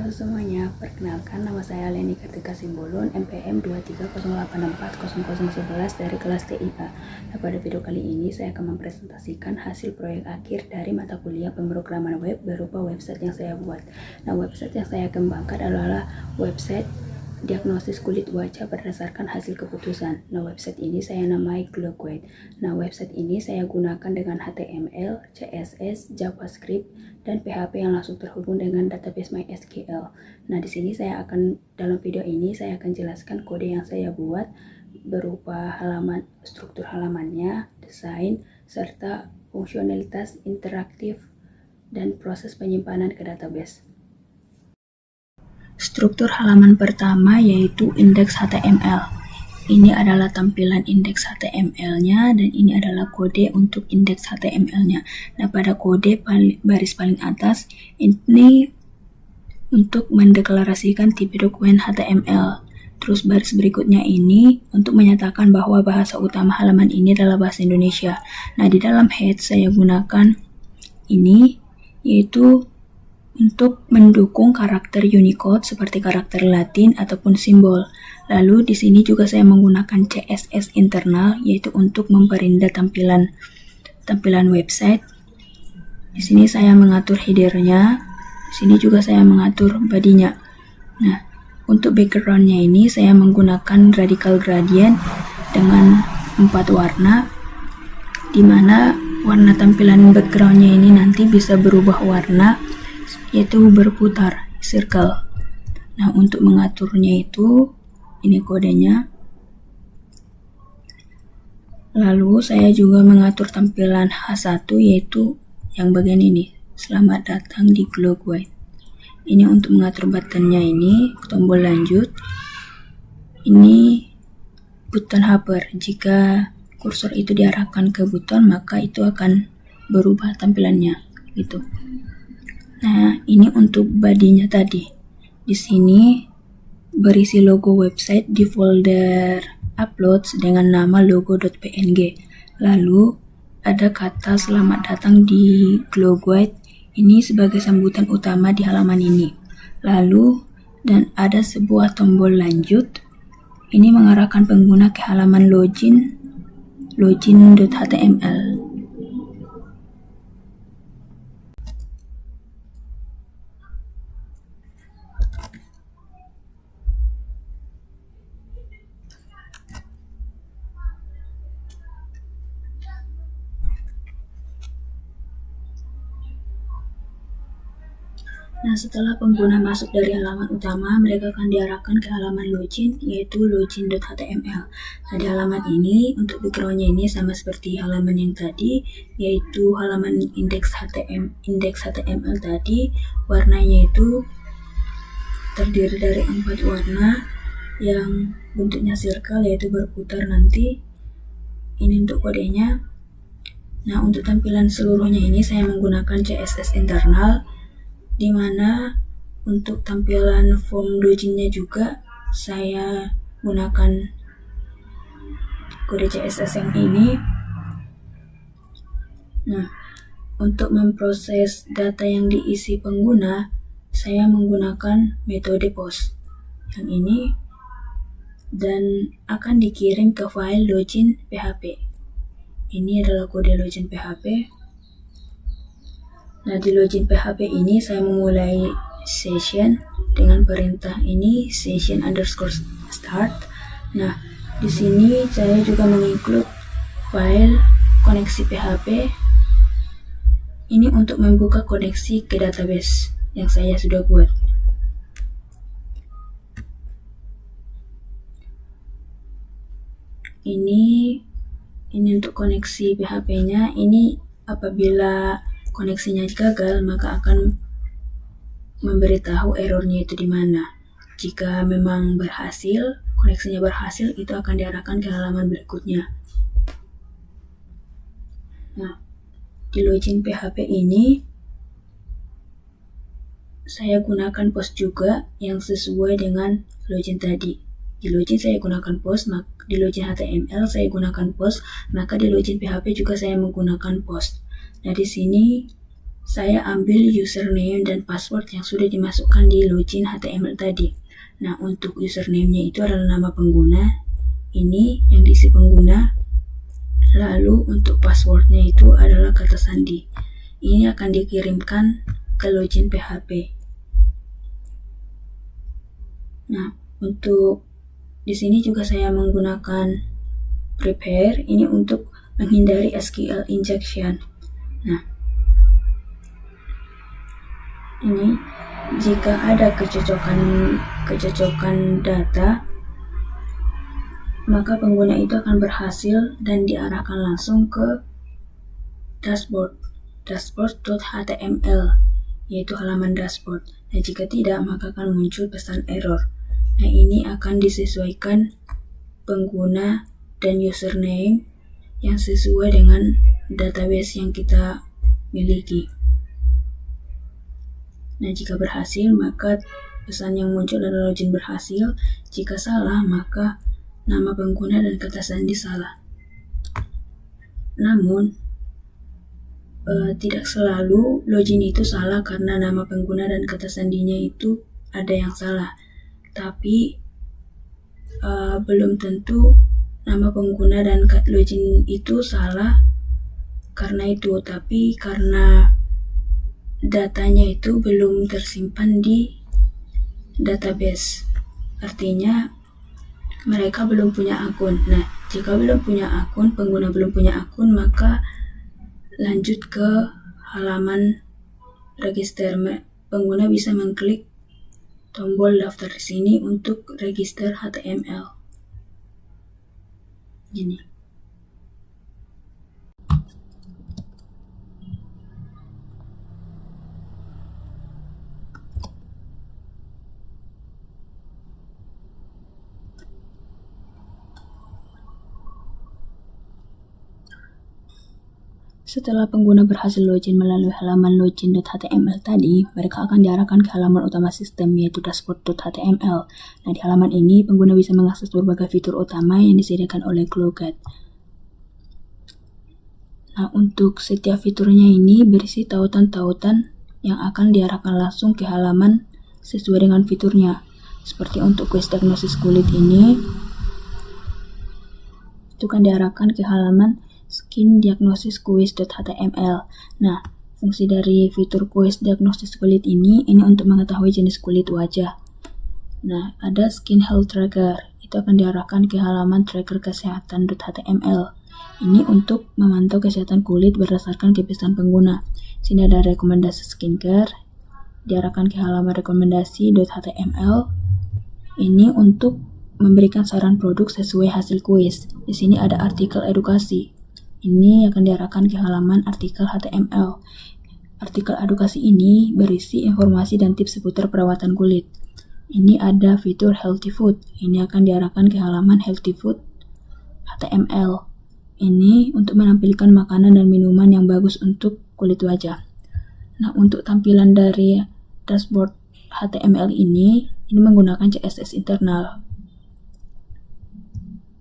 Halo semuanya, perkenalkan nama saya Leni Kartika Simbolon, MPM 230840011 dari kelas TIA. Nah, pada video kali ini saya akan mempresentasikan hasil proyek akhir dari mata kuliah pemrograman web berupa website yang saya buat. Nah, website yang saya kembangkan adalah website diagnosis kulit wajah berdasarkan hasil keputusan. Nah, website ini saya namai Glowguide. Nah, website ini saya gunakan dengan HTML, CSS, JavaScript, dan PHP yang langsung terhubung dengan database MySQL. Nah, di sini dalam video ini saya akan jelaskan kode yang saya buat berupa halaman, struktur halamannya, desain, serta fungsionalitas interaktif dan proses penyimpanan ke database. Struktur halaman pertama yaitu indeks HTML. Ini adalah tampilan indeks HTML-nya dan ini adalah kode untuk indeks HTML-nya. Nah, pada kode baris paling atas ini untuk mendeklarasikan tipe dokumen HTML. Terus baris berikutnya ini untuk menyatakan bahwa bahasa utama halaman ini adalah bahasa Indonesia. Nah, di dalam head saya gunakan ini yaitu untuk mendukung karakter Unicode seperti karakter Latin ataupun simbol. Lalu di sini juga saya menggunakan CSS internal yaitu untuk memperindah tampilan website. Di sini saya mengatur header-nya. Di sini juga saya mengatur body-nya. Nah, untuk background-nya ini saya menggunakan radical gradient dengan 4 warna, di mana warna tampilan background-nya ini nanti bisa berubah warna yaitu berputar, circle. Nah, untuk mengaturnya itu ini kodenya. Lalu saya juga mengatur tampilan H1 yaitu yang bagian ini. Selamat datang di Glowguide. Ini untuk mengatur buttonnya ini, tombol lanjut. Ini button hover. Jika kursor itu diarahkan ke button, maka itu akan berubah tampilannya gitu. Nah, ini untuk body-nya tadi. Di sini berisi logo website di folder uploads dengan nama logo.png. Lalu ada kata selamat datang di Glowguide. Ini sebagai sambutan utama di halaman ini. Lalu dan ada sebuah tombol lanjut. Ini mengarahkan pengguna ke halaman login.html. Nah, setelah pengguna masuk dari halaman utama, mereka akan diarahkan ke halaman login, yaitu login.html. Nah, di halaman ini, untuk background-nya ini sama seperti halaman yang tadi, yaitu halaman indeks HTML tadi, warnanya itu terdiri dari 4 warna yang bentuknya circle, yaitu berputar nanti. Ini untuk kodenya. Nah, untuk tampilan seluruhnya ini saya menggunakan CSS internal, di mana untuk tampilan form login-nya juga saya gunakan kode CSS yang ini. Nah, untuk memproses data yang diisi pengguna, saya menggunakan metode post yang ini dan akan dikirim ke file login PHP. Ini adalah kode login PHP. Nah, di login PHP ini saya memulai session dengan perintah ini session_start. Nah, di sini saya juga menginclude file koneksi PHP. Ini untuk membuka koneksi ke database yang saya sudah buat. Ini untuk koneksi PHP-nya. Ini apabila koneksinya gagal, maka akan memberitahu errornya itu di mana. Jika memang koneksinya berhasil, itu akan diarahkan ke halaman berikutnya. Nah, di login PHP ini saya gunakan post juga yang sesuai dengan login tadi. Di login saya gunakan post, di login HTML saya gunakan post, maka di login PHP juga saya menggunakan post. Nah, di sini saya ambil username dan password yang sudah dimasukkan di login HTML tadi. Nah, untuk username-nya itu adalah nama pengguna, ini yang diisi pengguna, lalu untuk password-nya itu adalah kata sandi. Ini akan dikirimkan ke login PHP. Nah, untuk di sini juga saya menggunakan prepare, ini untuk menghindari SQL injection. Nah, ini jika ada kecocokan data, maka pengguna itu akan berhasil dan diarahkan langsung ke dashboard.html, yaitu halaman dashboard. Dan jika tidak, maka akan muncul pesan error. Nah, ini akan disesuaikan pengguna dan username yang sesuai dengan database yang kita miliki. Nah, jika berhasil, maka pesan yang muncul adalah login berhasil. Jika salah, maka nama pengguna dan kata sandi salah. Namun, tidak selalu login itu salah karena nama pengguna dan kata sandinya itu ada yang salah. Tapi, belum tentu nama pengguna dan login itu salah karena itu, tapi karena datanya itu belum tersimpan di database. Artinya mereka belum punya akun. Nah, jika belum punya akun, pengguna belum punya akun, maka lanjut ke halaman register. Pengguna bisa mengklik tombol daftar di sini untuk register HTML. Ini. Setelah pengguna berhasil login melalui halaman login.html tadi, mereka akan diarahkan ke halaman utama sistem, yaitu dashboard.html. Nah, di halaman ini, pengguna bisa mengakses berbagai fitur utama yang disediakan oleh GloGet. Nah, untuk setiap fiturnya ini berisi tautan-tautan yang akan diarahkan langsung ke halaman sesuai dengan fiturnya. Seperti untuk quiz diagnosis kulit ini, itu akan diarahkan ke halaman skin diagnosis quiz.html. Nah, fungsi dari fitur quiz diagnosis kulit ini untuk mengetahui jenis kulit wajah. Nah, ada skin health tracker, itu akan diarahkan ke halaman tracker kesehatan.html. Ini untuk memantau kesehatan kulit berdasarkan kebiasaan pengguna. Sini ada rekomendasi skincare, diarahkan ke halaman rekomendasi.html. Ini untuk memberikan saran produk sesuai hasil kuis. Di sini ada artikel edukasi. Ini akan diarahkan ke halaman artikel HTML. Artikel edukasi ini berisi informasi dan tips seputar perawatan kulit. Ini ada fitur healthy food. Ini akan diarahkan ke halaman healthy food HTML. Ini untuk menampilkan makanan dan minuman yang bagus untuk kulit wajah. Nah, untuk tampilan dari dashboard HTML ini menggunakan CSS internal.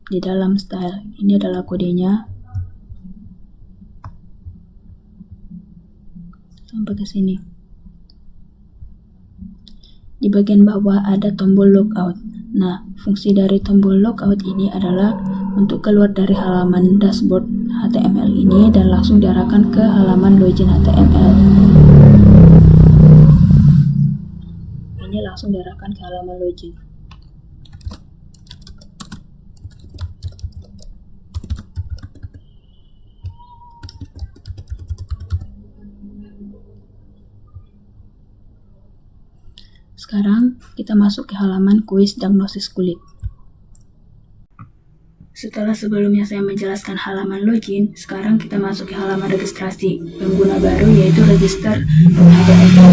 Di dalam style, ini adalah kodenya. Sampai ke sini. Di bagian bawah ada tombol logout. Nah, fungsi dari tombol logout ini adalah untuk keluar dari halaman dashboard HTML ini dan langsung diarahkan ke halaman login HTML. Ini langsung diarahkan ke halaman login. Sekarang kita masuk ke halaman kuis diagnosis kulit. Setelah sebelumnya saya menjelaskan halaman login, sekarang kita masuk ke halaman registrasi pengguna baru, yaitu register.html.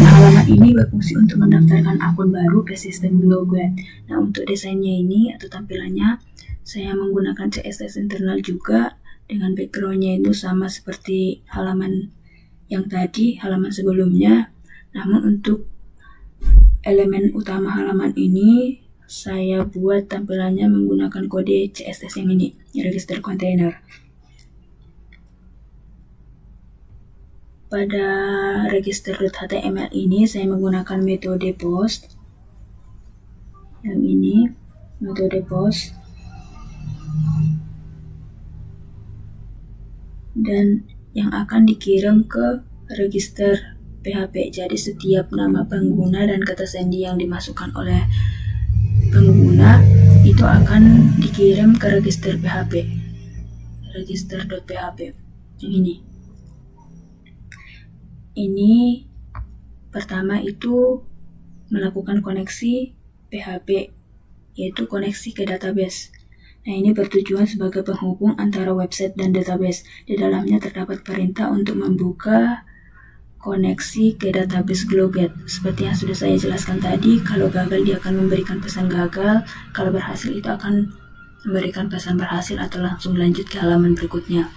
Nah, halaman ini berfungsi untuk mendaftarkan akun baru ke sistem GloGet. Nah, untuk desainnya ini atau tampilannya, saya menggunakan CSS internal juga, dengan backgroundnya itu sama seperti halaman yang tadi, halaman sebelumnya. Namun untuk elemen utama halaman ini saya buat tampilannya menggunakan kode CSS yang ini, register container. pada register.html ini saya menggunakan metode post. Yang ini metode post. Dan yang akan dikirim ke register PHP. Jadi setiap nama pengguna dan kata sandi yang dimasukkan oleh pengguna itu akan dikirim ke register PHP. Register.php. Yang ini. Ini pertama itu melakukan koneksi PHP, yaitu koneksi ke database. Nah, ini bertujuan sebagai penghubung antara website dan database. Di dalamnya terdapat perintah untuk membuka koneksi ke database GloGet. Seperti yang sudah saya jelaskan tadi, kalau gagal dia akan memberikan pesan gagal, kalau berhasil itu akan memberikan pesan berhasil atau langsung lanjut ke halaman berikutnya.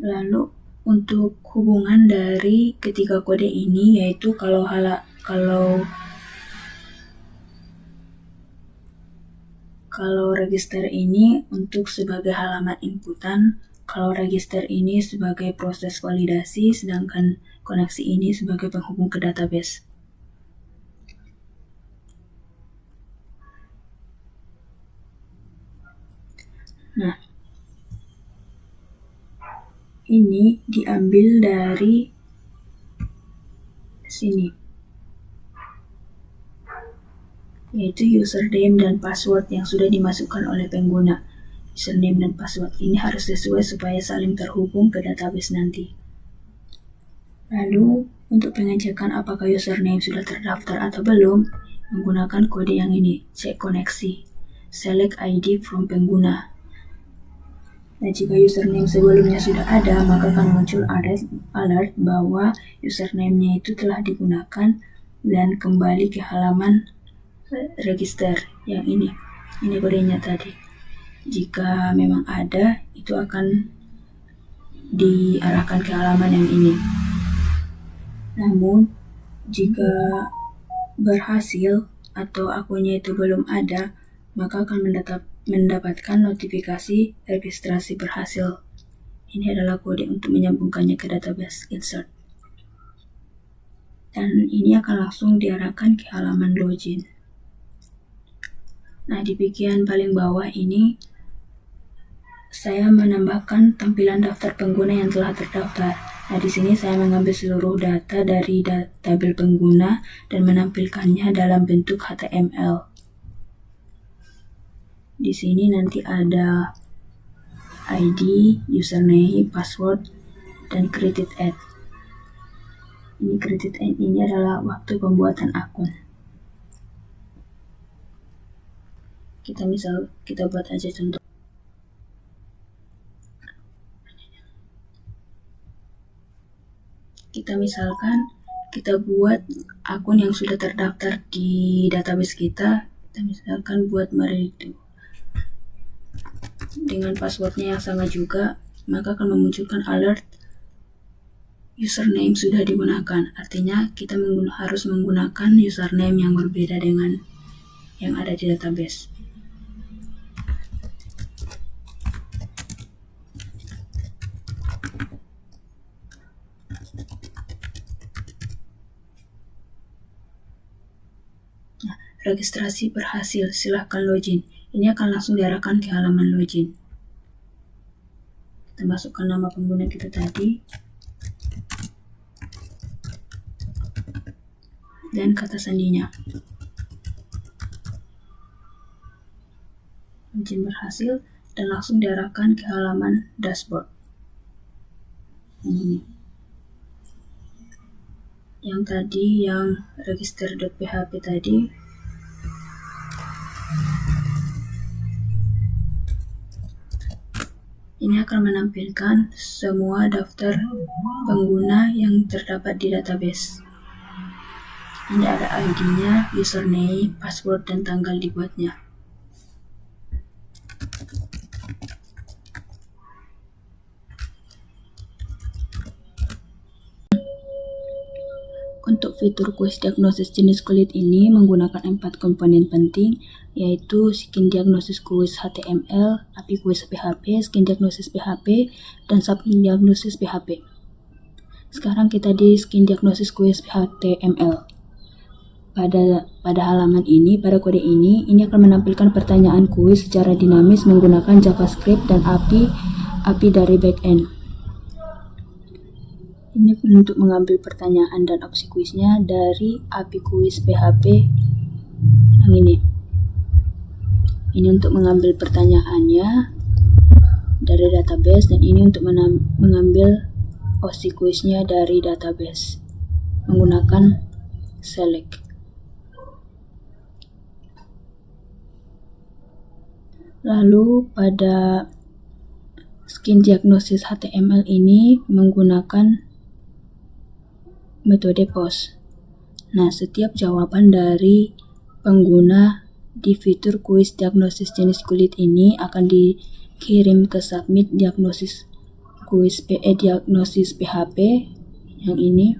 Lalu untuk hubungan dari ketiga kode ini, yaitu kalau register ini untuk sebagai halaman inputan, kalau register ini sebagai proses validasi, sedangkan koneksi ini sebagai penghubung ke database. Nah, ini diambil dari sini, yaitu username dan password yang sudah dimasukkan oleh pengguna. Username dan password ini harus sesuai supaya saling terhubung ke database nanti. Lalu, untuk pengecekan apakah username sudah terdaftar atau belum, menggunakan kode yang ini, cek koneksi, select ID from pengguna. Nah, jika username sebelumnya sudah ada, maka akan muncul alert bahwa username-nya itu telah digunakan dan kembali ke halaman register yang ini. Ini kodenya tadi. Jika memang ada, itu akan diarahkan ke halaman yang ini. Namun, jika berhasil atau akunnya itu belum ada, maka akan mendapatkan notifikasi registrasi berhasil. Ini adalah kode untuk menyambungkannya ke database insert. Dan ini akan langsung diarahkan ke halaman login. Nah, di bagian paling bawah ini saya menambahkan tampilan daftar pengguna yang telah terdaftar. Nah, di sini saya mengambil seluruh data dari tabel pengguna dan menampilkannya dalam bentuk HTML. Di sini nanti ada ID, username, password, dan created ad. Ini created ad ini adalah waktu pembuatan akun. Kita buat aja contoh. Kita buat akun yang sudah terdaftar di database kita. Kita misalkan buat Maridu. Dengan passwordnya yang sama juga, maka akan memunculkan alert username sudah digunakan. Artinya kita harus menggunakan username yang berbeda dengan yang ada di database. Nah, registrasi berhasil, silahkan login. Ini akan langsung diarahkan ke halaman login. Kita masukkan nama pengguna kita tadi dan kata sandinya. Login berhasil dan langsung diarahkan ke halaman dashboard. Ini. Yang tadi, yang register.php tadi, ini akan menampilkan semua daftar pengguna yang terdapat di database. Ini ada ID-nya, username, password, dan tanggal dibuatnya. Untuk fitur kuis diagnosis jenis kulit ini menggunakan 4 komponen penting, yaitu skin diagnosis kuis HTML, API kuis PHP, skin diagnosis PHP, dan skin diagnosis PHP. Sekarang kita di skin diagnosis kuis HTML. Pada halaman ini, pada kode ini akan menampilkan pertanyaan kuis secara dinamis menggunakan JavaScript dan API dari backend. Ini untuk mengambil pertanyaan dan opsi kuisnya dari API kuis PHP yang ini. Ini untuk mengambil pertanyaannya dari database, dan ini untuk mengambil opsi kuisnya dari database menggunakan select. Lalu pada skin diagnosis HTML ini menggunakan metode post. Nah, setiap jawaban dari pengguna di fitur kuis diagnosis jenis kulit ini akan dikirim ke submit diagnosis kuis diagnosis PHP yang ini.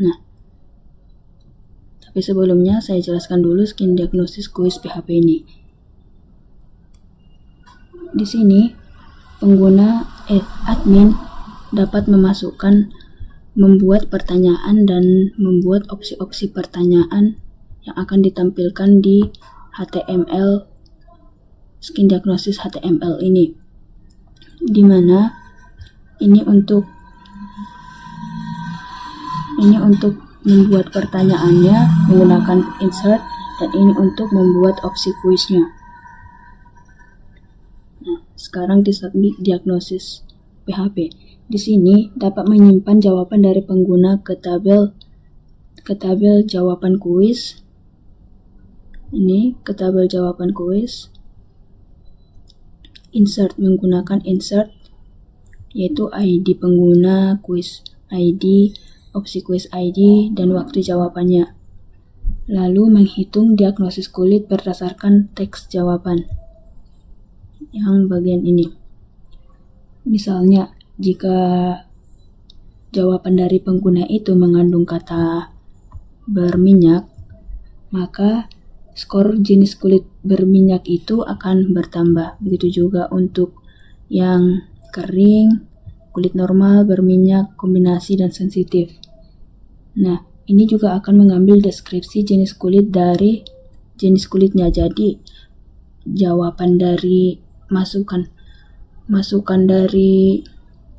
Nah, tapi sebelumnya saya jelaskan dulu skin diagnosis kuis PHP ini. Di sini pengguna admin dapat membuat pertanyaan dan membuat opsi-opsi pertanyaan yang akan ditampilkan di HTML skin diagnosis HTML ini, di mana ini untuk membuat pertanyaannya menggunakan insert, dan ini untuk membuat opsi kuisnya. Nah, sekarang di submit diagnosis PHP. Di sini dapat menyimpan jawaban dari pengguna ke tabel jawaban kuis. Ini ke tabel jawaban kuis. Insert menggunakan insert, yaitu ID pengguna, kuis ID, opsi kuis ID, dan waktu jawabannya. Lalu menghitung diagnosis kulit berdasarkan teks jawaban yang bagian ini. Misalnya, jika jawaban dari pengguna itu mengandung kata berminyak, maka skor jenis kulit berminyak itu akan bertambah. Begitu juga untuk yang kering, kulit normal, berminyak, kombinasi, dan sensitif. Nah, ini juga akan mengambil deskripsi jenis kulit dari jenis kulitnya. Jadi, jawaban dari masukan dari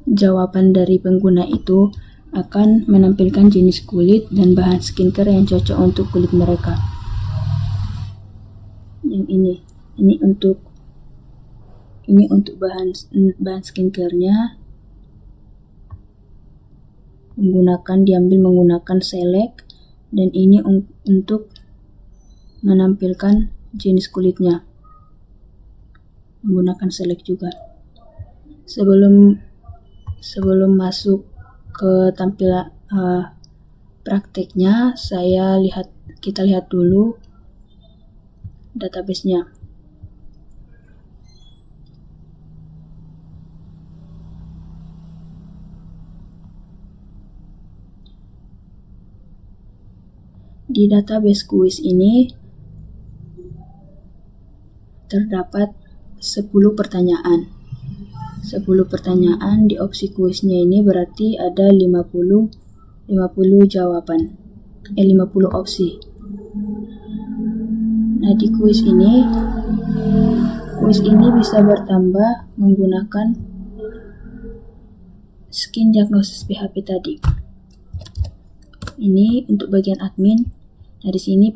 jawaban dari pengguna itu akan menampilkan jenis kulit dan bahan skincare yang cocok untuk kulit mereka. Yang ini untuk bahan skincare-nya diambil menggunakan select, dan ini untuk menampilkan jenis kulitnya menggunakan select juga. Sebelum masuk ke tampilan prakteknya, kita lihat dulu database-nya. Di database kuis ini terdapat 10 pertanyaan. 10 pertanyaan di opsi kuisnya ini berarti ada 50 jawaban. 50 opsi. Nah, di kuis ini bisa bertambah menggunakan skin diagnosis PHP tadi. Ini untuk bagian admin. Nah, di sini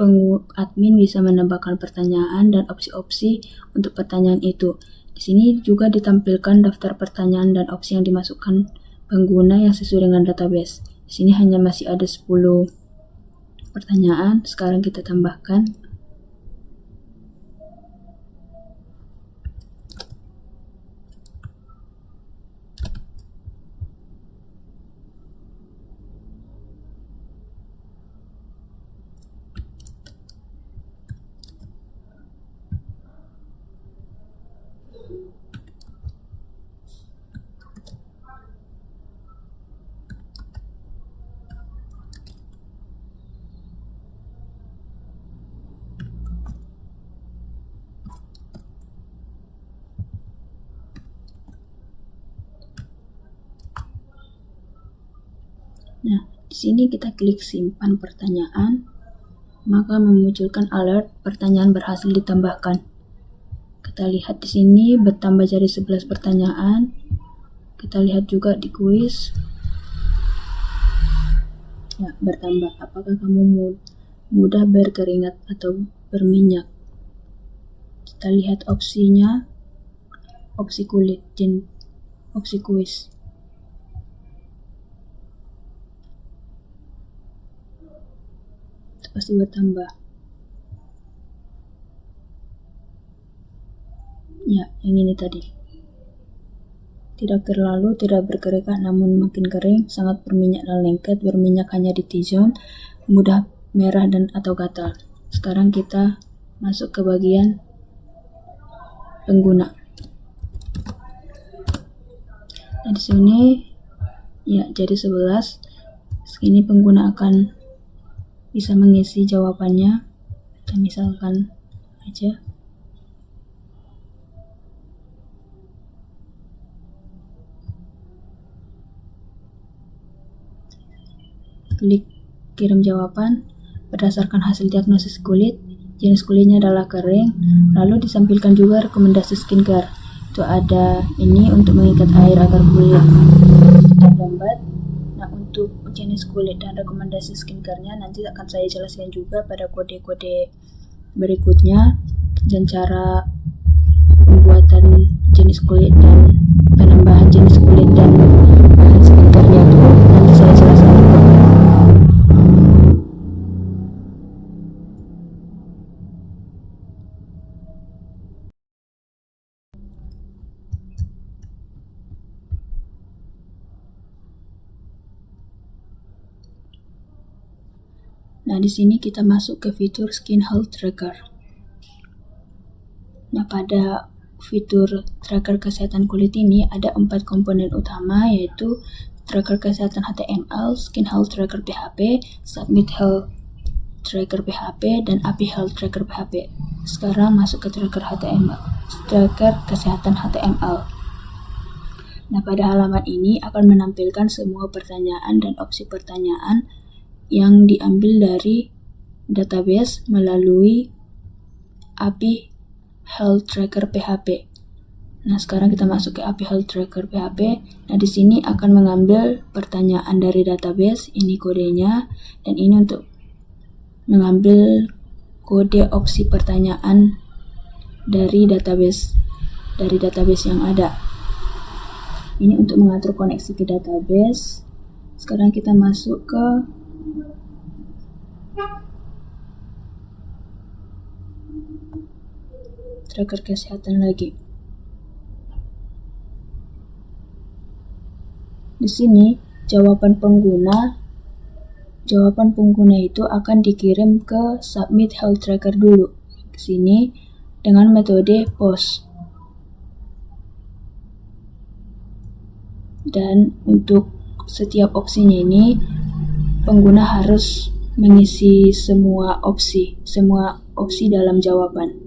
admin bisa menambahkan pertanyaan dan opsi-opsi untuk pertanyaan itu. Di sini juga ditampilkan daftar pertanyaan dan opsi yang dimasukkan pengguna yang sesuai dengan database. Di sini hanya masih ada 10 pertanyaan. Sekarang kita tambahkan. Nah, di sini kita klik simpan pertanyaan, maka memunculkan alert pertanyaan berhasil ditambahkan. Kita lihat di sini bertambah jadi 11 pertanyaan. Kita lihat juga di kuis. Ya, bertambah. Apakah kamu mudah berkeringat atau berminyak? Kita lihat opsinya, opsi kulit, opsi kuis. Itu pasti bertambah. Ya, yang ini tadi. Tidak terlalu, tidak berkeringat namun makin kering, sangat berminyak dan lengket, berminyak hanya di T-zone, mudah merah dan atau gatal. Sekarang kita masuk ke bagian pengguna. Nah, di sini ya jadi 11. Segini pengguna akan bisa mengisi jawabannya. Kita misalkan aja klik kirim jawaban berdasarkan hasil diagnosis kulit. Jenis kulitnya adalah kering. Lalu disampaikan juga rekomendasi skincare. Itu ada ini untuk mengikat air agar kulit tetap lembat. Nah, untuk jenis kulit dan rekomendasi skincare-nya nanti akan saya jelaskan juga pada kode-kode berikutnya, dan cara pembuatan jenis kulit dan penambahan jenis kulit dan bahan skincare-nya itu nanti saya jelaskan juga. Nah, di sini kita masuk ke fitur Skin Health Tracker. Nah, pada fitur tracker kesehatan kulit ini ada 4 komponen utama, yaitu tracker kesehatan HTML, Skin Health Tracker PHP, Submit Health Tracker PHP, dan API Health Tracker PHP. Sekarang masuk ke tracker HTML, tracker kesehatan HTML. Nah, pada halaman ini akan menampilkan semua pertanyaan dan opsi pertanyaan yang diambil dari database melalui API Health Tracker PHP. Nah, sekarang kita masuk ke API Health Tracker PHP. Nah, di sini akan mengambil pertanyaan dari database, ini kodenya, dan ini untuk mengambil kode opsi pertanyaan dari database yang ada. Ini untuk mengatur koneksi ke database. Sekarang kita masuk ke tracker kesehatan lagi. Di sini jawaban pengguna itu akan dikirim ke Submit Health Tracker dulu. Ke sini dengan metode post. Dan untuk setiap opsinya ini pengguna harus mengisi semua opsi dalam jawaban.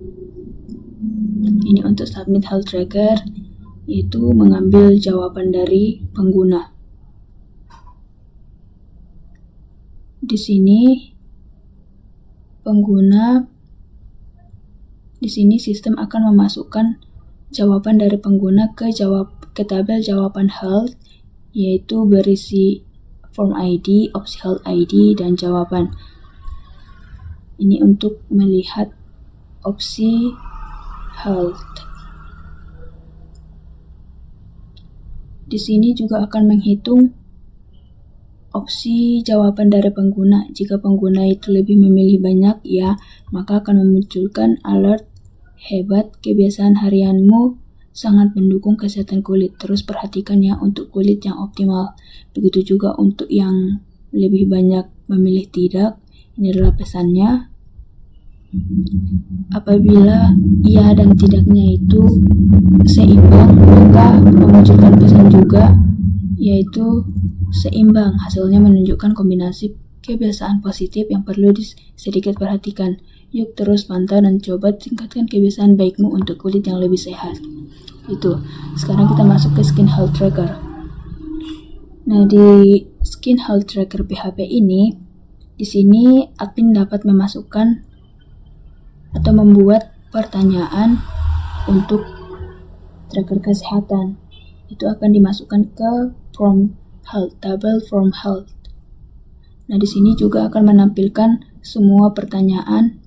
Ini untuk Submit Health Tracker, yaitu mengambil jawaban dari pengguna. Di sini sistem akan memasukkan jawaban dari pengguna ke tabel jawaban health, yaitu berisi form ID, opsi health ID, dan jawaban. Ini untuk melihat opsi health. Di sini juga akan menghitung opsi jawaban dari pengguna. Jika pengguna itu lebih memilih banyak ya, maka akan memunculkan alert, hebat, kebiasaan harianmu sangat mendukung kesehatan kulit. Terus perhatikan ya untuk kulit yang optimal. Begitu juga untuk yang lebih banyak memilih tidak. Ini adalah pesannya. Apabila iya dan tidaknya itu seimbang, maka memunculkan pesan juga, yaitu seimbang. Hasilnya menunjukkan kombinasi kebiasaan positif yang perlu sedikit perhatikan. Yuk terus pantau dan coba tingkatkan kebiasaan baikmu untuk kulit yang lebih sehat. Itu. Sekarang kita masuk ke Skin Health Tracker. Nah, di Skin Health Tracker PHP ini, di sini admin dapat memasukkan atau membuat pertanyaan untuk tracker kesehatan. Itu akan dimasukkan ke form health, tabel form health. Nah, di sini juga akan menampilkan semua pertanyaan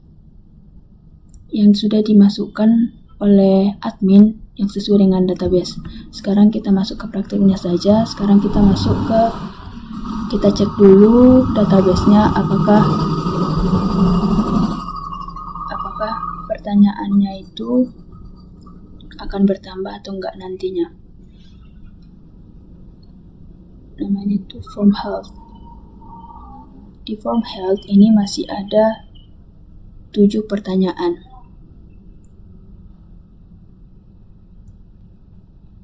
yang sudah dimasukkan oleh admin yang sesuai dengan database. Sekarang kita masuk ke praktiknya saja. Sekarang kita cek dulu database-nya apakah pertanyaannya itu akan bertambah atau enggak nantinya. Namanya itu form health. Di form health ini masih ada 7 pertanyaan.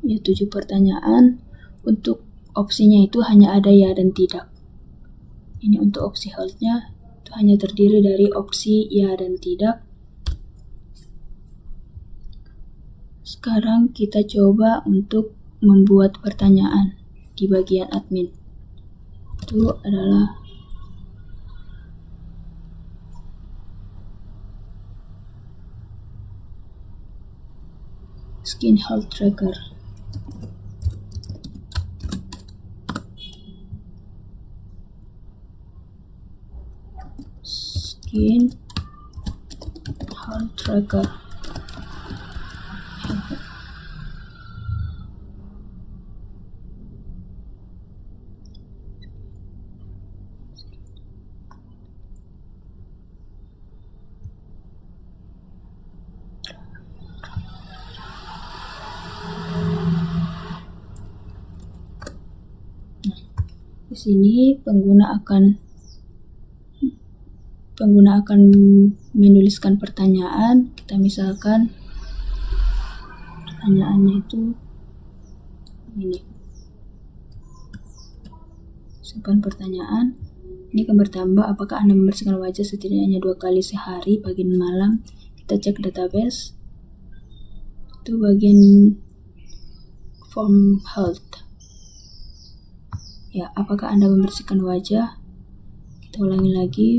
Ya, 7 pertanyaan. Untuk opsinya itu hanya ada ya dan tidak. Ini untuk opsi health-nya itu hanya terdiri dari opsi ya dan tidak. Sekarang kita coba untuk membuat pertanyaan di bagian admin. Itu adalah Skin Health Tracker. Skin Health Tracker. Di sini pengguna akan menuliskan pertanyaan. Kita misalkan pertanyaannya itu ini. Simpan pertanyaan. Ini akan bertambah, apakah Anda membersihkan wajah setidaknya 2 kali sehari, pagi dan malam. Kita cek database. Itu bagian form health. Ya, apakah Anda membersihkan wajah? Kita ulangi lagi.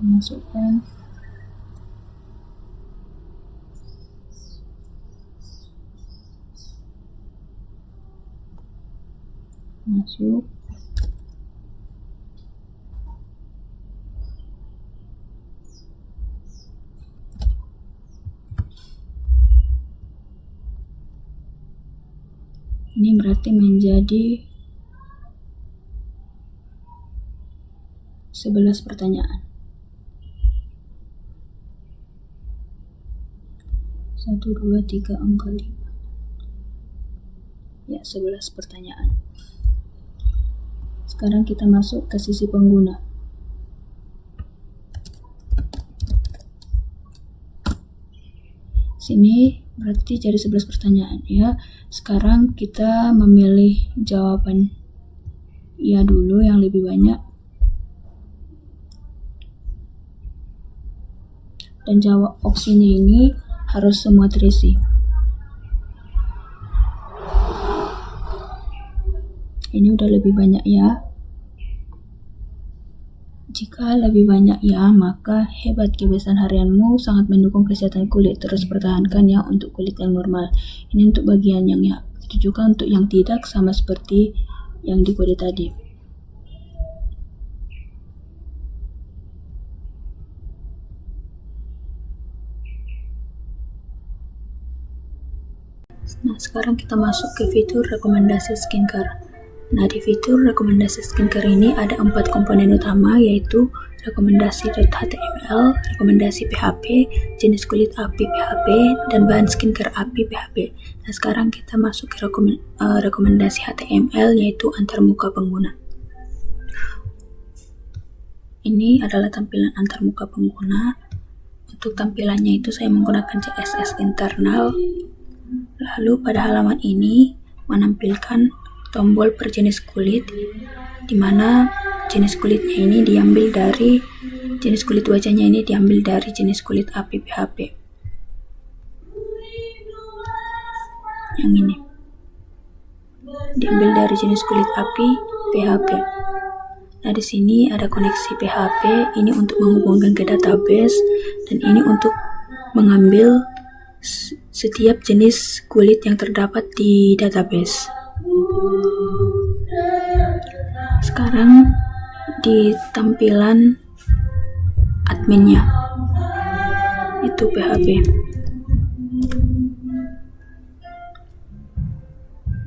Masukkan. Masuk. Ini berarti menjadi 11 pertanyaan. 1, 2, 3, 4, 5. Ya, 11 pertanyaan. Sekarang kita masuk ke sisi pengguna. Sini berarti jadi 11 pertanyaan ya. Sekarang kita memilih jawaban ya dulu yang lebih banyak. Dan jawab opsinya ini harus semua terisi. Ini udah lebih banyak ya. Jika lebih banyak ya, maka hebat, kebiasaan harianmu sangat mendukung kesehatan kulit. Terus pertahankan ya untuk kulit yang normal. Ini untuk bagian yang ya. Itu juga untuk yang tidak, sama seperti yang di kode tadi. Nah, sekarang kita masuk ke fitur rekomendasi skincare. Nah, di fitur rekomendasi skincare ini ada 4 komponen utama, yaitu rekomendasi.html, rekomendasi PHP, jenis kulit API PHP, dan bahan skincare API PHP. Nah, sekarang kita masuk ke rekomendasi HTML, yaitu antarmuka pengguna. Ini adalah tampilan antarmuka pengguna. Untuk tampilannya itu saya menggunakan CSS internal. Lalu pada halaman ini menampilkan tombol per jenis kulit, di mana jenis kulitnya ini diambil dari jenis kulit wajahnya ini diambil dari jenis kulit API PHP. yang ini. Diambil dari jenis kulit api PHP. Nah, di sini ada koneksi PHP, ini untuk menghubungkan ke database, dan ini untuk mengambil setiap jenis kulit yang terdapat di database. Sekarang di tampilan adminnya, itu PHP.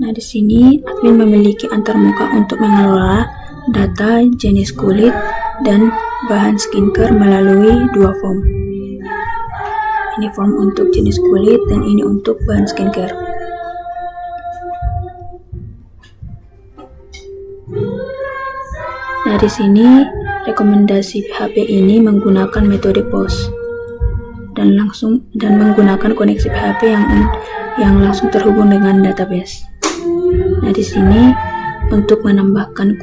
Nah, di sini admin memiliki antarmuka untuk mengelola data jenis kulit dan bahan skincare melalui dua form. Ini form untuk jenis kulit dan ini untuk bahan skincare. Nah, di sini rekomendasi PHP ini menggunakan metode post dan menggunakan koneksi PHP yang langsung terhubung dengan database. Nah, di sini untuk menambahkan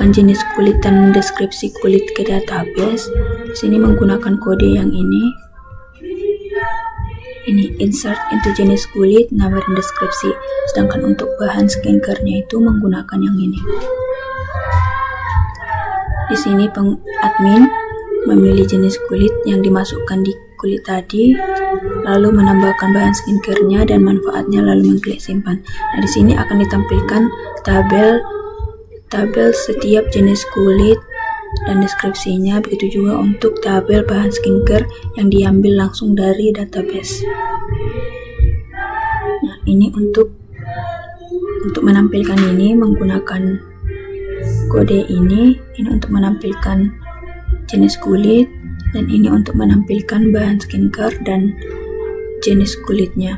jenis kulit dan deskripsi kulit ke database, di sini menggunakan kode yang ini. Ini insert into jenis kulit, nama dan deskripsi. Sedangkan untuk bahan skincare-nya itu menggunakan yang ini. Di sini admin memilih jenis kulit yang dimasukkan di kulit tadi, lalu menambahkan bahan skincare-nya dan manfaatnya, lalu mengklik simpan. Nah, di sini akan ditampilkan tabel setiap jenis kulit dan deskripsinya, begitu juga untuk tabel bahan skincare yang diambil langsung dari database. Nah, ini untuk menampilkan ini menggunakan kode ini untuk menampilkan jenis kulit, dan ini untuk menampilkan bahan skincare dan jenis kulitnya.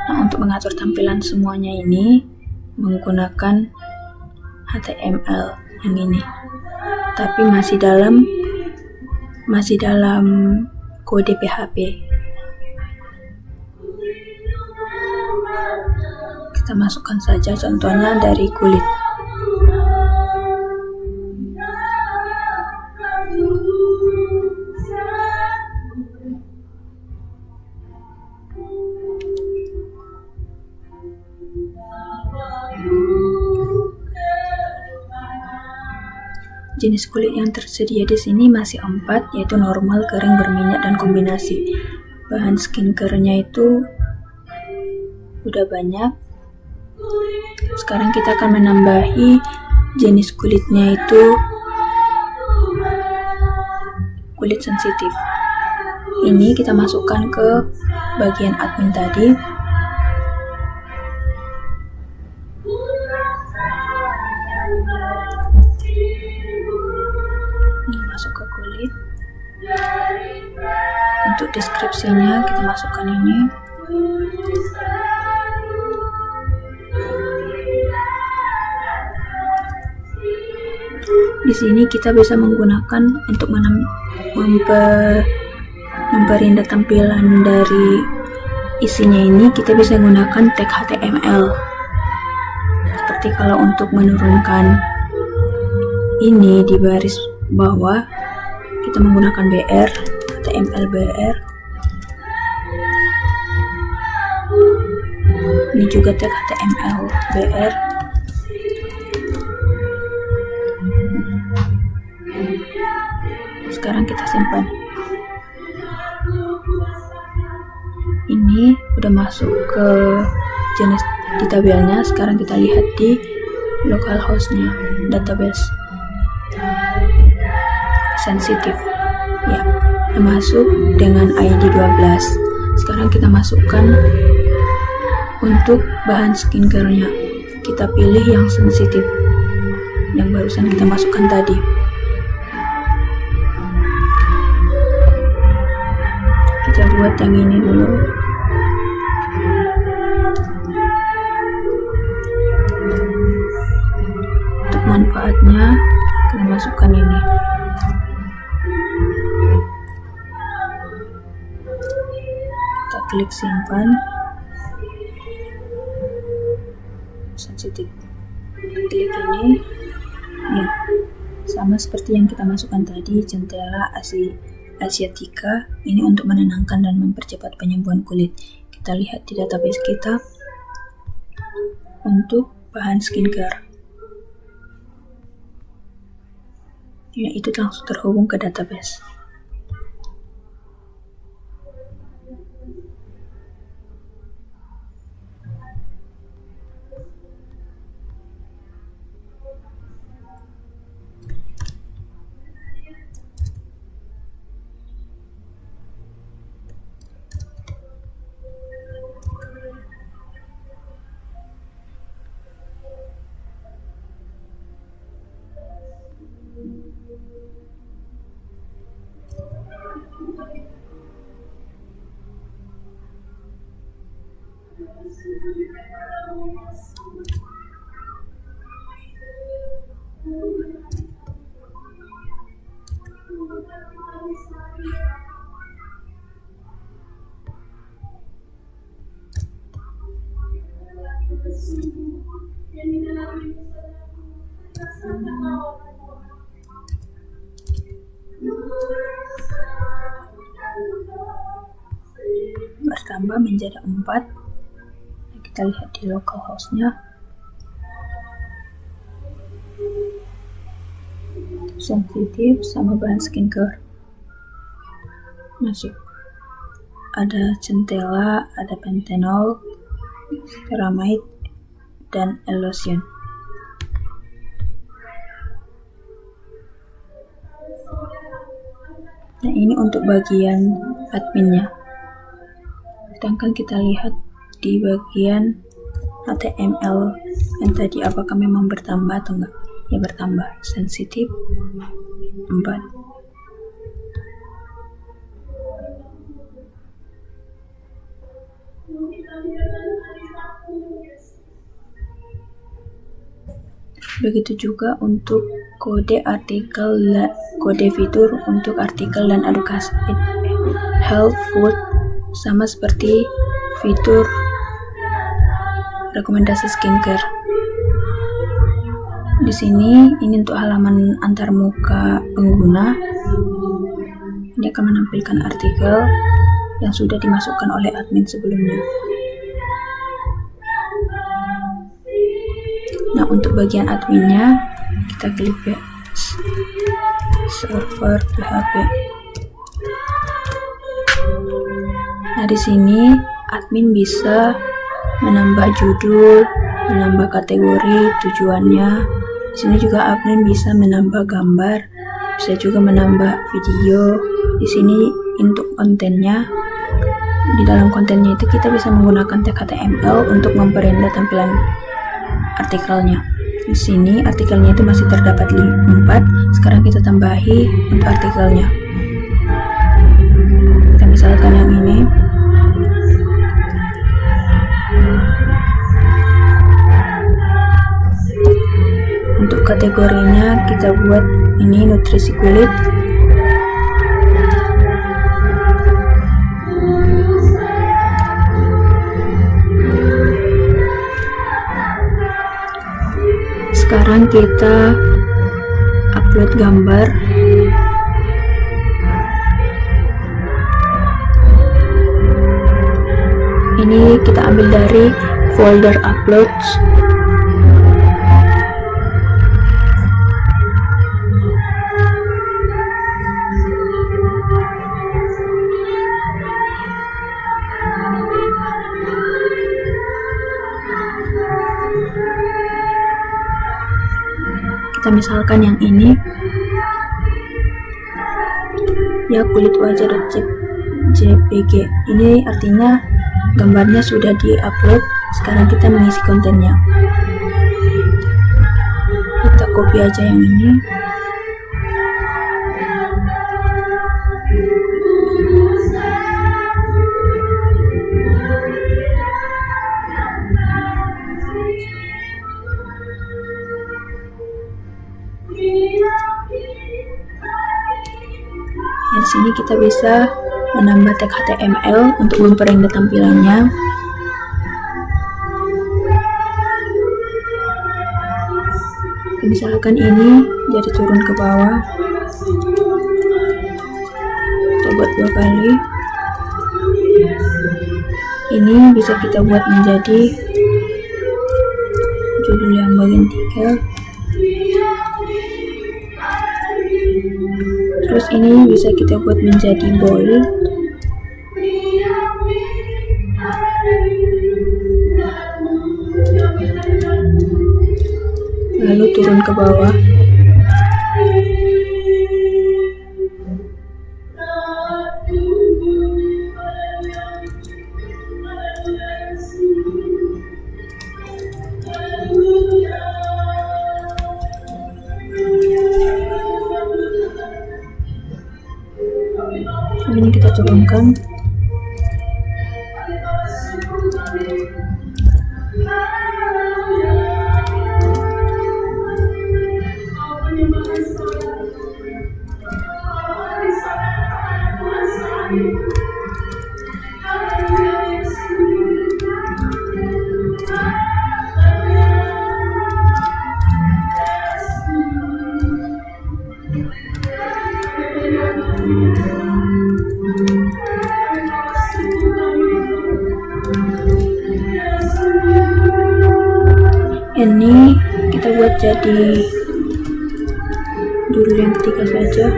Nah, untuk mengatur tampilan semuanya ini menggunakan HTML yang ini, tapi masih dalam kode PHP. Kita masukkan saja contohnya dari kulit. Jenis kulit yang tersedia di sini masih 4, yaitu normal, kering, berminyak, dan kombinasi. Bahan skincare-nya itu udah banyak. Sekarang kita akan menambahi jenis kulitnya itu kulit sensitif. Ini kita masukkan ke bagian admin tadi. Masuk ke kulit. Untuk deskripsinya kita masukkan ini. Di sini kita bisa menggunakan untuk memperindah tampilan dari isinya ini, kita bisa menggunakan tag HTML. Seperti kalau untuk menurunkan ini di baris bawah, kita menggunakan BR, HTML BR. Ini juga tag HTML BR. Sekarang kita simpan. Ini udah masuk ke jenis di tabelnya. Sekarang kita lihat di localhost-nya, database sensitif ya, masuk dengan ID 12. Sekarang kita masukkan untuk bahan skincare-nya, kita pilih yang sensitif yang barusan kita masukkan tadi. Kita buat yang ini dulu. Untuk manfaatnya kita masukkan ini. Kita klik simpan. Sensitif. Klik ini. Ya, sama seperti yang kita masukkan tadi, centella, asiatica. Ini untuk menenangkan dan mempercepat penyembuhan kulit. Kita lihat di database kita untuk bahan skincare. Ya, itu langsung terhubung ke database. Bertambah menjadi 4. Kita lihat di localhost-nya. Sensitif sama bahan skincare. Masuk. Ada centella, ada panthenol, ceramide, dan lotion. Nah, ini untuk bagian adminnya. Sedangkan kita lihat di bagian HTML yang tadi, apakah memang bertambah atau enggak. Ya, bertambah. Sensitif 4. Begitu juga untuk kode artikel, kode fitur untuk artikel dan edukasi health food, sama seperti fitur rekomendasi skincare. Di sini ini untuk halaman antarmuka pengguna. Ini akan menampilkan artikel yang sudah dimasukkan oleh admin sebelumnya. Nah, untuk bagian adminnya kita klik ya, server PHP. Nah, di sini admin bisa menambah judul, menambah kategori, tujuannya. Di sini juga admin bisa menambah gambar, bisa juga menambah video. Di sini untuk kontennya, di dalam kontennya itu kita bisa menggunakan tag HTML untuk memperindah tampilan artikelnya. Di sini artikelnya itu masih terdapat 4. Sekarang kita tambahi untuk artikelnya. Kita misalkan yang ini. Untuk kategorinya kita buat ini nutrisi kulit. Sekarang kita upload gambar. Ini kita ambil dari folder uploads. Kita misalkan yang ini ya, kulit wajah.jpg. Ini artinya gambarnya sudah di-upload. Sekarang kita mengisi kontennya. Kita copy aja yang ini. Di sini kita bisa menambah tag HTML untuk memperindah tampilannya. Misalkan ini jadi turun ke bawah. buat 2 kali. Ini bisa kita buat menjadi judul yang bagian 3. Terus ini bisa kita buat menjadi bold. Lalu turun ke bawah. Ini kita turunkan. Ini kita buat jadi judul yang ketiga saja.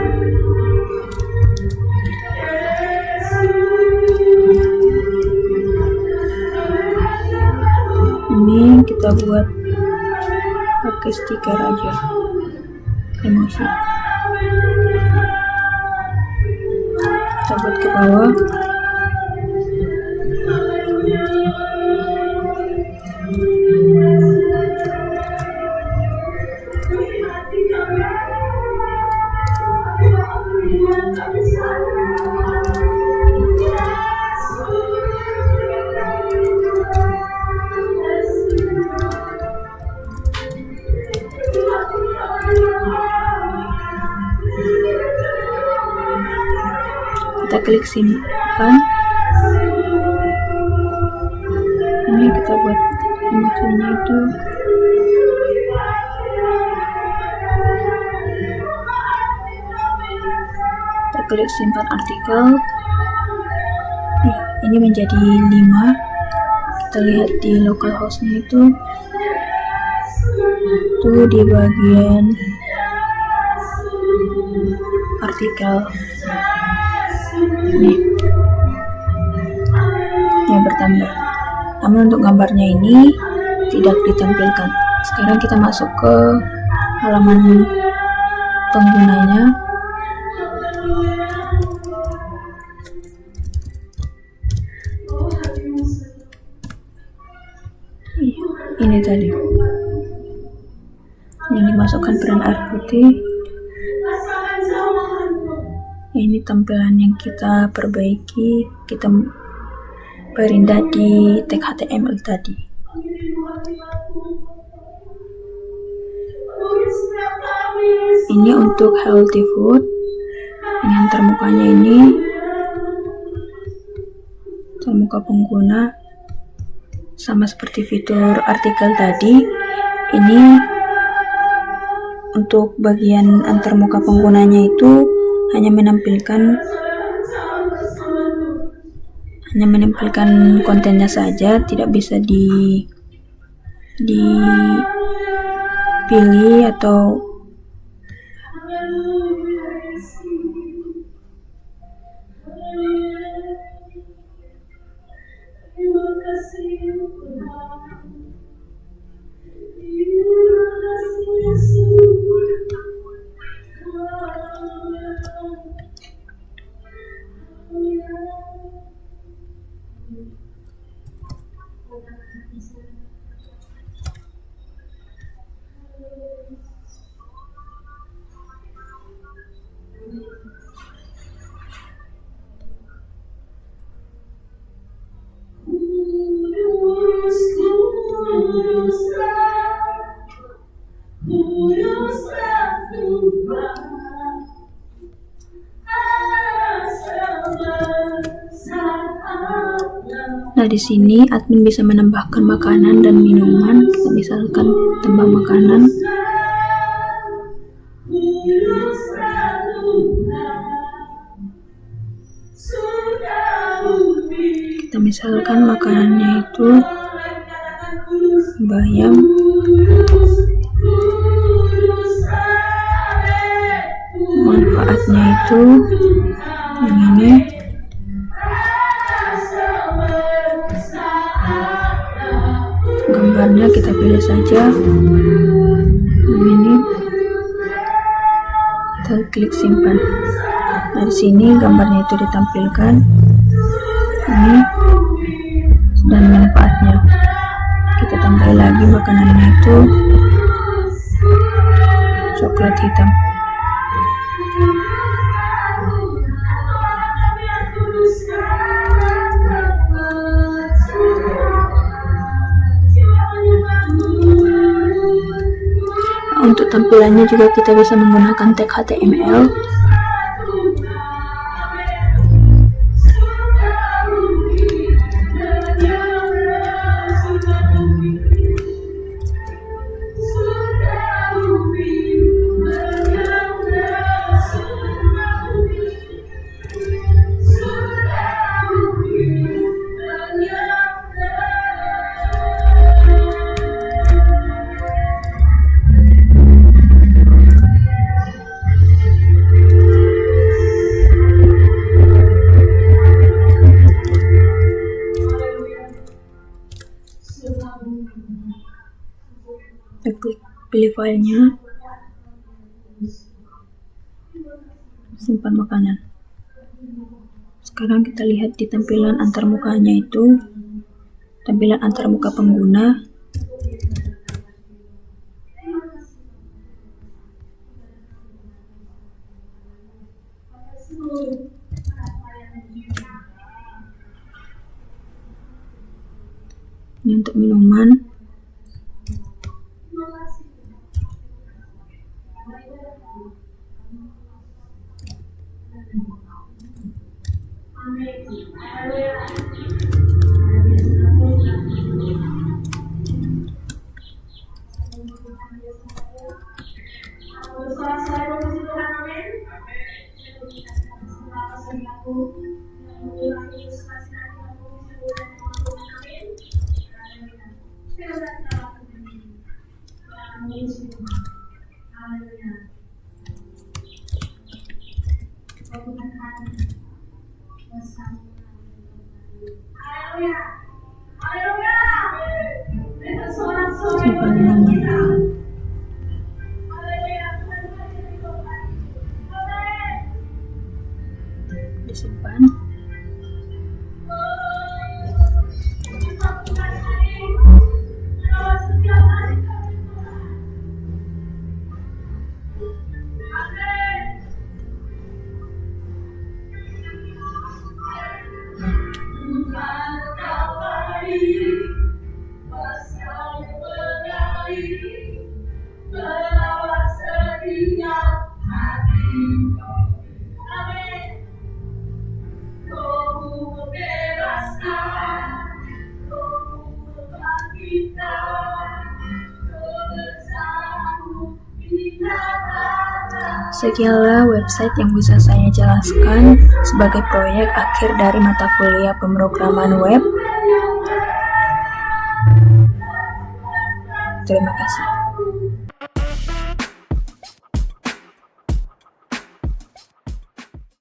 Ini kita buat pakai stiker aja, emosi. Kita buat ke bawah. Kita klik simpan. Ini kita buat emosinya itu kita klik simpan artikel. Ya, ini menjadi 5. Kita lihat di localhost-nya itu di bagian artikel. Nih, yang bertambah. Namun untuk gambarnya ini tidak ditampilkan. Sekarang kita masuk ke halaman penggunanya. Ini tadi yang dimasukkan peran air putih. Ini tampilan yang kita perbaiki, kita perindah di tag HTML tadi. Ini untuk healthy food. Ini yang termukanya ini termuka pengguna, sama seperti fitur artikel tadi. Ini untuk bagian antarmuka penggunanya itu hanya menampilkan kontennya saja, tidak bisa dipilih atau Nah, di sini admin bisa menambahkan makanan dan minuman. Kita misalkan tambah makanan. Kita misalkan makanannya itu bayam, manfaatnya itu yang ini. Gambarnya kita pilih saja yang ini, kita klik simpan. Nah, di sini gambarnya itu ditampilkan ini dan manfaatnya. Kita tambah lagi makanannya itu coklat hitam. Untuk tampilannya juga kita bisa menggunakan tag HTML. Kita klik pilih filenya, simpan makanan. Sekarang kita lihat di tampilan antarmukanya itu, tampilan antarmuka pengguna. Ini untuk minuman. Simpan minuman. Disimpan. Sekianlah website yang bisa saya jelaskan sebagai proyek akhir dari mata kuliah pemrograman web. Terima kasih.